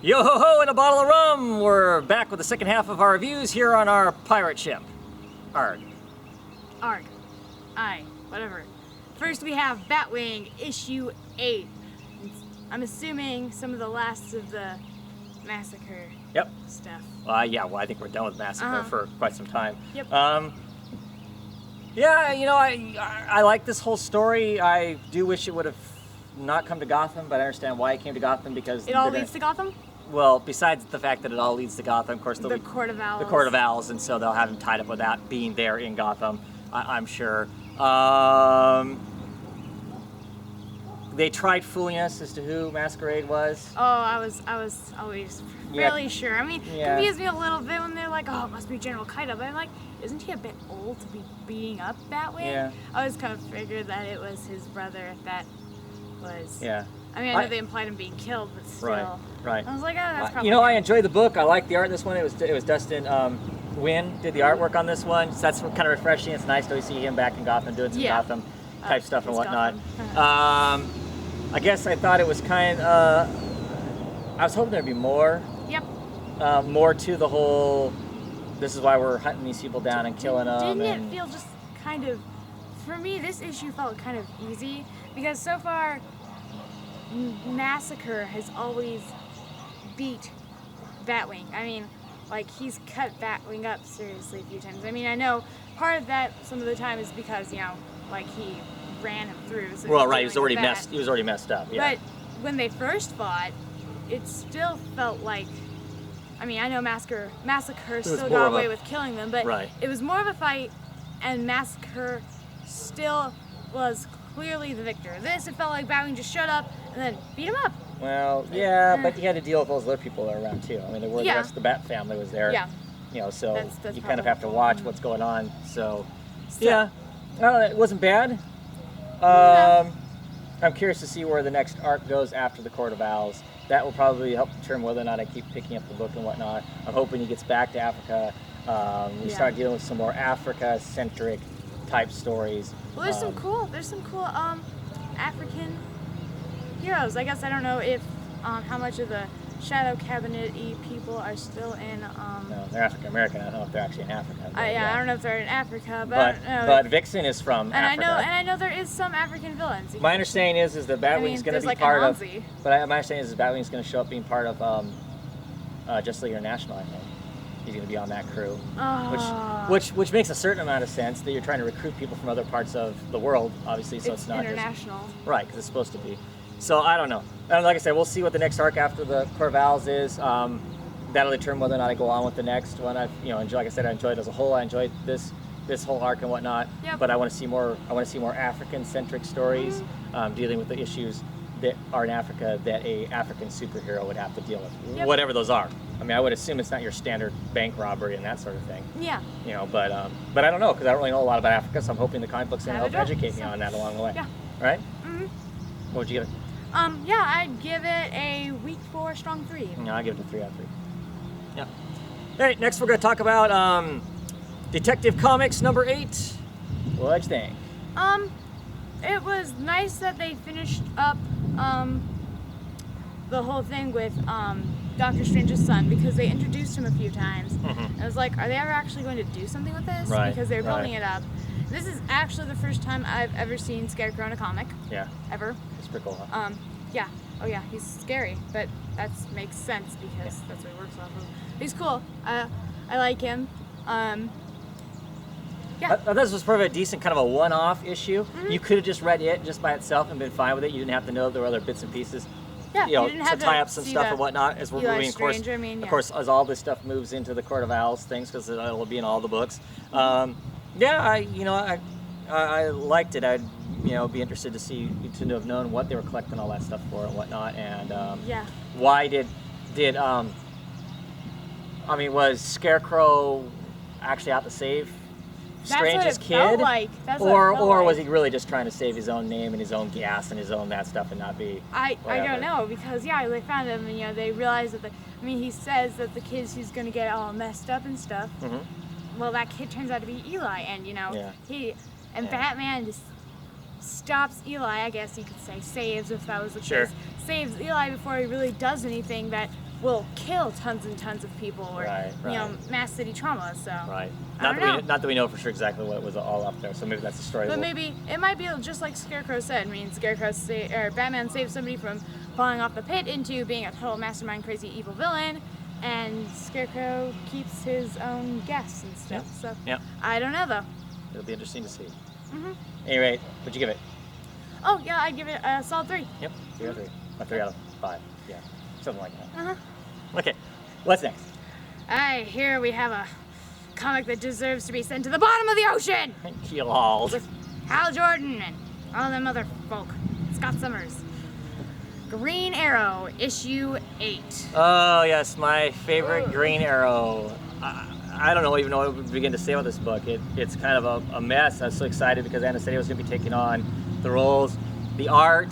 Yo ho ho and a bottle of rum! We're back with the second half of our reviews here on our pirate ship. Arg. Arg. Aye. Whatever. First we have Batwing, issue 8. I'm assuming some of the last of the massacre stuff. Yeah, well, I think we're done with Massacre for quite some time. Yep. Yeah, you know, I like this whole story. I do wish it would have not come to Gotham, but I understand why it came to Gotham because... It all leads to Gotham? Well, besides the fact that it all leads to Gotham, of course... The Court of Owls. The Court of Owls, and so they'll have him tied up with that being there in Gotham, I'm sure. They tried fooling us as to who Masquerade was. Oh, I was always fairly sure. I mean, confused me a little bit when they're like, oh, it must be General Kaida. But I'm like, isn't he a bit old to be beating up Batwing? Yeah. I always kind of figured that it was his brother that was... Yeah. I mean, I know they implied him being killed, but still. Right. I was like, oh, that's probably... You know, I enjoyed the book. I like the art in this one. It was Dustin Nguyen did the artwork on this one. So that's kind of refreshing. It's nice to see him back in Gotham doing some Gotham type stuff and whatnot. I guess I thought it was kind of... I was hoping there'd be more. Yep. More to the whole... This is why we're hunting these people down and killing them. Didn't it feel just kind of... For me, this issue felt kind of easy. Because so far... Massacre has always beat Batwing. I mean, like, he's cut Batwing up seriously a few times. I mean, I know part of that some of the time is because, you know, like, he ran him through. So well, right, he was already messed up, yeah. But when they first fought, it still felt like, I mean, I know Massacre still got away with killing them, but it was more of a fight, and Massacre still was clearly the victor. This, it felt like Batwing just showed up and then beat him up. Well, yeah, but he had to deal with those other people that were around too. I mean, the rest of the Bat family was there. Yeah. You know, so that's you kind of have to watch what's going on. So yeah, it wasn't bad. I'm curious to see where the next arc goes after the Court of Owls. That will probably help determine whether or not I keep picking up the book and whatnot. I'm hoping he gets back to Africa. We start dealing with some more Africa-centric type stories. Well, there's some cool African heroes. I guess I don't know if how much of the Shadow Cabinet-y people are still in. No, they're African American. I don't know if they're actually in Africa. I don't know if they're in Africa, but but Vixen is from Africa. I know there is some African villains. My understanding is that Batwing's going to be part of. But my understanding is that Batwing's going to show up being part of Justice League International. I think he's going to be on that crew, which makes a certain amount of sense that you're trying to recruit people from other parts of the world, obviously. So it's not international. Right, because it's supposed to be. So I don't know. And like I said, we'll see what the next arc after the Court of Owls is. That'll determine whether or not I go on with the next one. Like I said, I enjoyed it as a whole. I enjoyed this whole arc and whatnot. Yep. But I want to see more. I want to see more African-centric stories dealing with the issues that are in Africa that a African superhero would have to deal with, whatever those are. I mean, I would assume it's not your standard bank robbery and that sort of thing. Yeah. You know, but I don't know because I don't really know a lot about Africa, so I'm hoping the comic book's going to help educate me on that along the way. Yeah. All right. What would you give it? Yeah, I'd give it a weak 4, strong 3. No, I'd give it a 3 out of 3. Yeah. All right, next we're going to talk about Detective Comics number 8. What'd you think? It was nice that they finished up the whole thing with Doctor Strange's son because they introduced him a few times. And I was like, are they ever actually going to do something with this? Because they're building it up. This is actually the first time I've ever seen Scarecrow in a comic. Yeah. Ever. It's pretty cool, huh? Yeah. Oh yeah, he's scary, but that makes sense because that's what he works off of. He's cool. I like him. Yeah. This was probably a decent kind of a one-off issue. You could have just read it just by itself and been fine with it. You didn't have to know there were other bits and pieces. Yeah, you didn't have to tie up some stuff and whatnot as we're moving. Of course, as all this stuff moves into the Court of Owls things, because it'll be in all the books. I liked it. I'd be interested to have known what they were collecting all that stuff for and whatnot, and why was Scarecrow actually out to save Strange's kid, or was he really just trying to save his own name and his own gas and his own that stuff and not be? I don't know because they found him and they realized that he says that the kids who's gonna get all messed up and stuff. Well, that kid turns out to be Eli, and Batman just stops Eli. I guess you could say saves if that was the case. Saves Eli before he really does anything that will kill tons and tons of people, or you know, mass city trauma. So not that we know for sure exactly what was all up there. So maybe that's the story. But maybe it might be just like Scarecrow said. I mean, Batman saved somebody from falling off the pit into being a total mastermind, crazy evil villain, and Scarecrow keeps his own guests and stuff. So I don't know though. It'll be interesting to see. Anyway, what'd you give it? Oh yeah, I'd give it a solid 3. Yep, 3 out of 3. A 3 out of 5. Yeah, something like that. Okay, what's next? Here we have a comic that deserves to be sent to the bottom of the ocean. Y'all. With Hal Jordan and all them other folk. Scott Summers. Green Arrow, issue 8. Oh yes, my favorite Green Arrow. I don't even know what to begin to say about this book. It's kind of a mess. I was so excited because Anastasia was going to be taking on the roles, the art.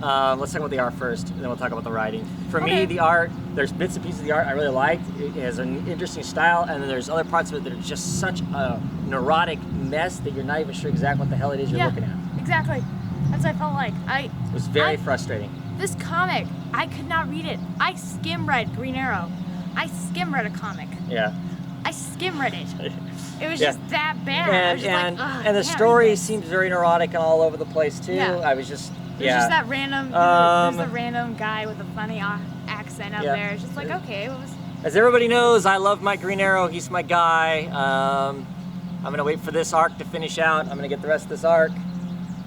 Let's talk about the art first, and then we'll talk about the writing. For me, the art, there's bits and pieces of the art I really liked. It has an interesting style, and then there's other parts of it that are just such a neurotic mess that you're not even sure exactly what the hell it is you're looking at. Exactly. That's what I felt like. It was very frustrating. This comic, I could not read it. I skim read Green Arrow. I skim read a comic. Yeah. I skim read it. It was just that bad. And the story seems very neurotic and all over the place too. I was just There's just that random, there's a random guy with a funny accent up there. It's just like, okay, what was... As everybody knows, I love my Green Arrow. He's my guy. I'm gonna wait for this arc to finish out. I'm gonna get the rest of this arc,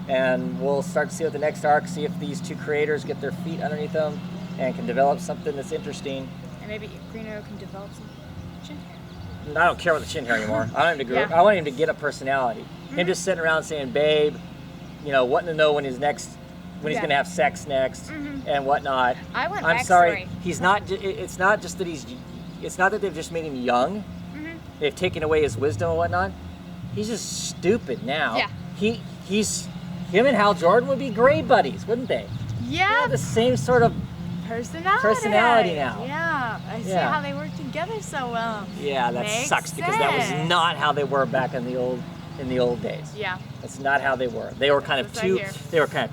and we'll start to see what the next arc. See if these two creators get their feet underneath them and can develop something that's interesting. And maybe Green Arrow can develop some chin hair. I don't care about the chin hair anymore. I want him to grow. I want him to get a personality. Him just sitting around saying, "Babe," you know, wanting to know when he's gonna have sex next and whatnot. I'm sorry. He's not. It's not just that it's not that they've just made him young. They've taken away his wisdom and whatnot. He's just stupid now. Yeah. Him and Hal Jordan would be great buddies, wouldn't they? Yeah. They have the same sort of personality now. Yeah. I see how they work together so well. Yeah, that sucks because that was not how they were back in the old days. Yeah. That's not how they were. They were kind of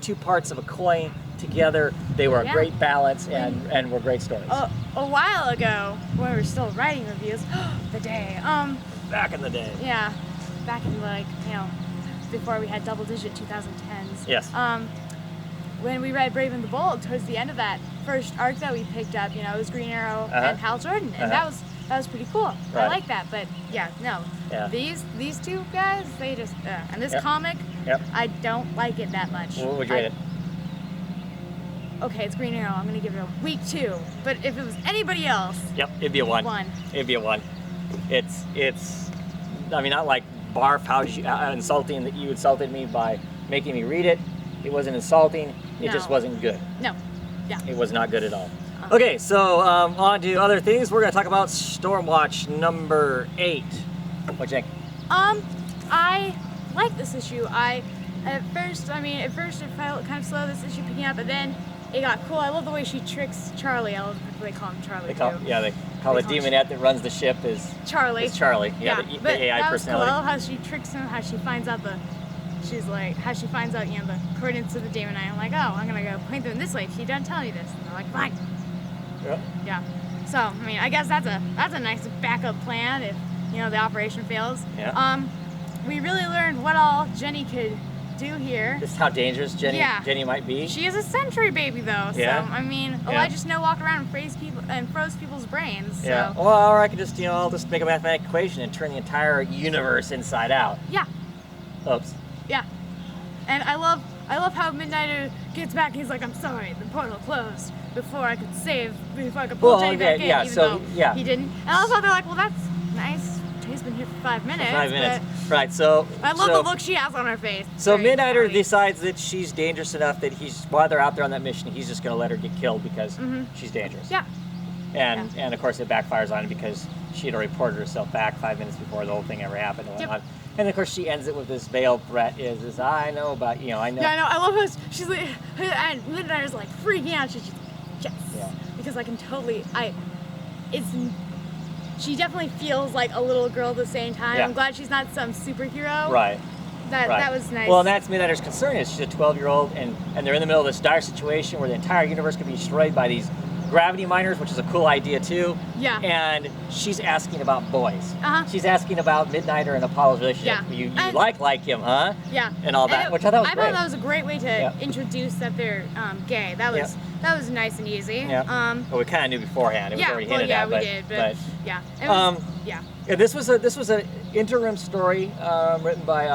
two parts of a coin together. They were a great balance and were great stories. A while ago, when we were still writing reviews, back in the day. Yeah. Back in before we had double-digit 2010s. Yes. When we read Brave and the Bold, towards the end of that first arc that we picked up, it was Green Arrow and Hal Jordan, and that was pretty cool. Right. I like that, but these two guys, they just and this comic, I don't like it that much. What would you rate it? Okay, it's Green Arrow. I'm gonna give it a weak 2. But if it was anybody else, it'd be a 1. It'd be a 1. It's. I mean, not like barf. How insulting that you insulted me by making me read it. It wasn't insulting. It just wasn't good. No. Yeah. It was not good at all. Okay, so on to other things. We're going to talk about Stormwatch number 8. What you think? I like this issue. At first it felt kind of slow, this issue picking up, but then it got cool. I love the way she tricks Charlie. I love the way they call him Charlie. They call the demonette that runs the ship is Charlie. It's Charlie. Yeah, the AI that personality. Cool. I love how she tricks him, how she finds out the coordinates of the demon. I'm like, oh, I'm gonna go point them this way. She doesn't tell me this. And they're like, fine. Yeah. So I guess that's a nice backup plan if the operation fails. Yeah. We really learned what all Jenny could do here. Just how dangerous Jenny might be. She is a Sentry baby though. Yeah. So Elijah Snow walked around and froze people's brains. So. Yeah. Well, or I could just I'll just make a mathematical equation and turn the entire universe inside out. Yeah. Oops. Yeah. And I love how Midnighter gets back and he's like, I'm sorry, the portal closed before I could pull Jenny back in, even though he didn't. And I love how they're like, well, that's nice. Jenny's been here for 5 minutes. 5 minutes. Right, so... I love the look she has on her face. So Midnighter decides that she's dangerous enough that while they're out there on that mission, he's just going to let her get killed because she's dangerous. Yeah. And of course it backfires on him because she had already reported herself back 5 minutes before the whole thing ever happened and whatnot. And of course she ends it with this veiled threat is I know about I know. Yeah, I know. I love how she's like, and Midnighter's like freaking out. She's like, yes. Yeah. Because I can totally, she definitely feels like a little girl at the same time. Yeah. I'm glad she's not some superhero. Right. That was nice. Well, and that's Midnighter's concern is she's a 12-year-old and they're in the middle of this dire situation where the entire universe could be destroyed by these gravity miners, which is a cool idea too. Yeah. And she's asking about boys. She's asking about Midnighter and Apollo's relationship. Yeah. You like him, huh? Yeah. And all that, which I thought was great. I thought that was a great way to introduce that they're gay. That was nice and easy. Yeah. Well, we kind of knew beforehand. It was already hinted at. We did. But yeah. It was, yeah. This was an interim story written by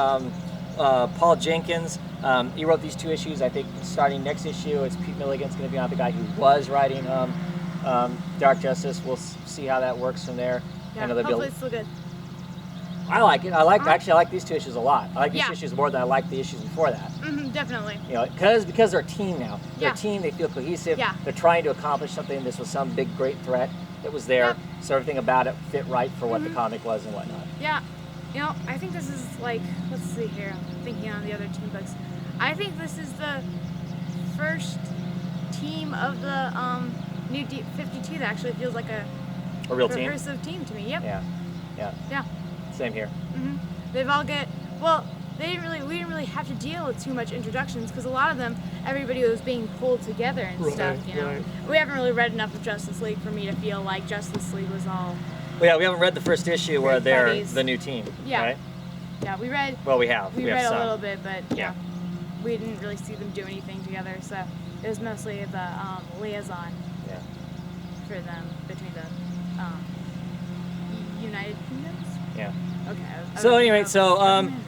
Paul Jenkins. He wrote these 2 issues. I think starting next issue, it's Pete Milligan's going to be on, the guy who was writing Dark Justice. We'll see how that works from there. Yeah, hopefully it's still good. I like it. Actually, I like these 2 issues a lot. I like these issues more than I liked the issues before that. Definitely. You know, because they're a team now. They're a team. They feel cohesive. Yeah. They're trying to accomplish something. This was some big, great threat that was there. So everything about it fit right for what the comic was and whatnot. Yeah. You know, I think this is like, let's see here. I'm thinking on the other team books. I think this is the first team of the new Deep 52 that actually feels like a real team? cohesive team to me. Yep. Yeah. Same here. They've all we didn't really have to deal with too much introductions because a lot of them, everybody was being pulled together and stuff, you know. We haven't really read enough of Justice League for me to feel like Justice League was all... Well, yeah, we haven't read the first issue where they're the new team, right? Yeah, we read... Well, we have. We read a little bit, but yeah, we didn't really see them do anything together, so it was mostly the liaison for them between the United Kingdoms. Yeah. Okay. So anyway,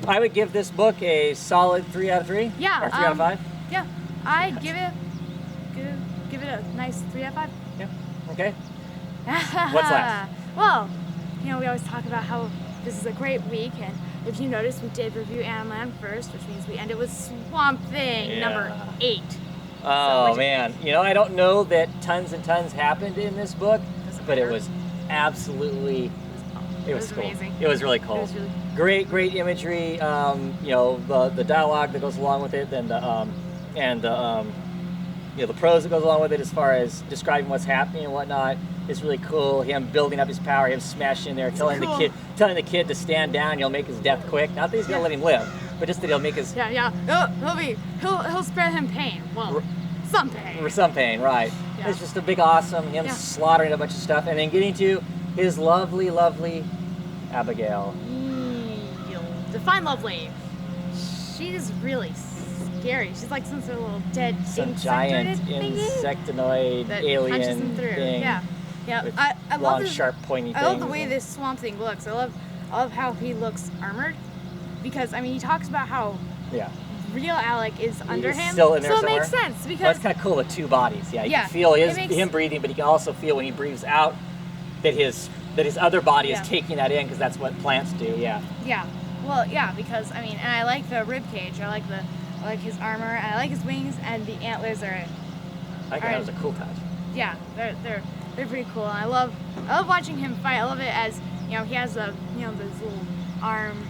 I would give this book a solid 3 out of 3. Yeah. Or 3 out of 5. Yeah, I'd give it a nice 3 out of 5. Yeah. Okay. What's last? Well, you know, we always talk about how this is a great week, and if you notice, we did review Animal first, which means we ended with Swamp Thing number 8. Oh man, you know, I don't know that tons and tons happened in this book, but it was absolutely. It was cool. Amazing. It was really cool. It was really great imagery. You know, the dialogue that goes along with it, and you know, the prose that goes along with it, as far as describing what's happening and whatnot. It's really cool. Him building up his power, him smashing in there, telling the kid to stand down. He'll make his death quick. Not that he's gonna let him live, but just that he'll make his he'll spare him pain. Well, some pain. Some pain, right? Yeah. It's just a big awesome. Him slaughtering a bunch of stuff, and then getting to his lovely Abigail. Define lovely. She's really scary. She's like some sort of little dead giant insectoid alien thing. Yeah. I long, love this, sharp, pointy things. I love the way this Swamp Thing looks. I love how he looks armored, because I mean he talks about how real Alec is under him. Still in there so somewhere. It makes sense because that's kind of cool with 2 bodies. Yeah, you can feel him breathing, but you can also feel when he breathes out that his other body is taking that in, because that's what plants do. Yeah. Yeah. Well, yeah, because I mean, and I like the rib cage. I like his armor. And I like his wings, and the antlers are. I think that was a cool touch. Yeah, they're pretty cool. And I love watching him fight. I love it as, you know, he has this little arm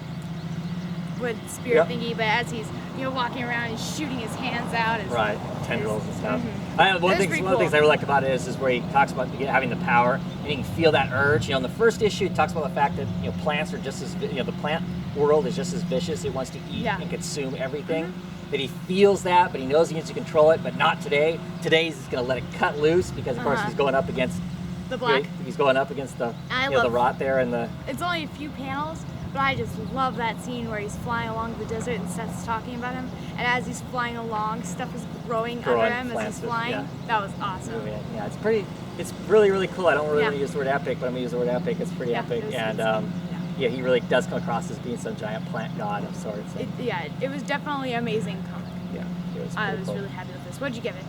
wood spear thingy, but as he's, you know, walking around and shooting his hands out. Right, tendrils and stuff. One of the things I really like about it is where he talks about having the power, and you can feel that urge. You know, in the first issue, he talks about the fact that, you know, plants are just as, you know, the plant world is just as vicious. It wants to eat and consume everything. That he feels that, but he knows he needs to control it, but not today. Today he's going to let it cut loose, because of course he's going up against the black. He's going up against the the rot there and the. It's only a few panels, but I just love that scene where he's flying along the desert and Seth's talking about him, and as he's flying along, stuff is growing under him as he's flying. Yeah. That was awesome. Yeah, it's pretty. It's really cool. I don't really want to use the word epic, but I'm gonna use the word epic. It's pretty epic, yeah, he really does come across as being some giant plant god of sorts. It was definitely an amazing comic. Yeah, it was. I was really happy with this. What'd you give it?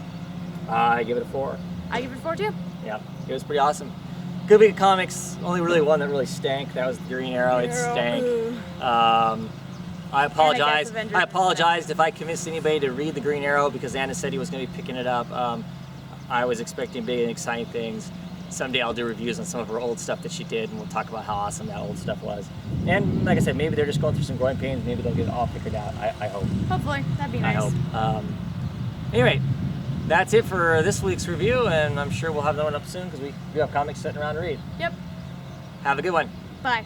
I give it a 4. I give it a 4 too. Yeah, it was pretty awesome. Good week of comics. Only really one that really stank. That was the Green Arrow. It stank. I apologize. I apologized if I convinced anybody to read the Green Arrow, because Anna said he was going to be picking it up. I was expecting big and exciting things. Someday I'll do reviews on some of her old stuff that she did, and we'll talk about how awesome that old stuff was. And like I said, maybe they're just going through some growing pains. Maybe they'll get it all figured out. I hope. Hopefully, that'd be nice. I hope. Anyway, that's it for this week's review, and I'm sure we'll have another one up soon, because we do have comics sitting around to read. Yep. Have a good one. Bye.